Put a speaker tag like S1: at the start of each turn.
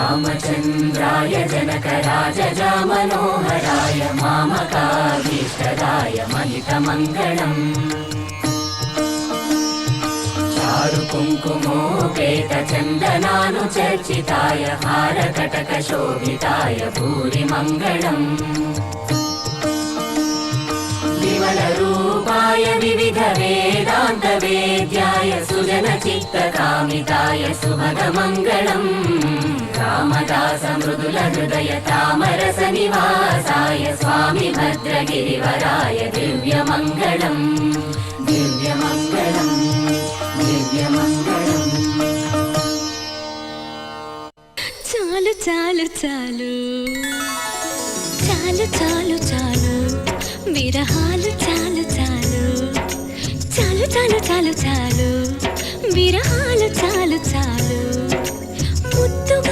S1: रामचन्द्राय जनकराजजामनोहराय मामकाभीष्टदाय महितमङ्गलम् चारुकुङ्कुमोपेतचन्दनानुचर्चिताय हारकटकशोभिताय भूरिमङ्गलम् विमलरूपाय विविधवेदान्तवेद्याय सुजनचित्तकामिताय सुभगमङ्गलम् रामदासमृदुलहृदय तामरसनिवासाय स्वामि भद्रगिरिवराय दिव्यमङ्गलम् दिव्यमङ्गलम् दिव्यमङ्गलम्
S2: చాలు చాలు చాలు చాలు చాలు చాలు విరహాలు చాలు చాలు చాలు చాలు చాలు చాలు విరహాలు చాలు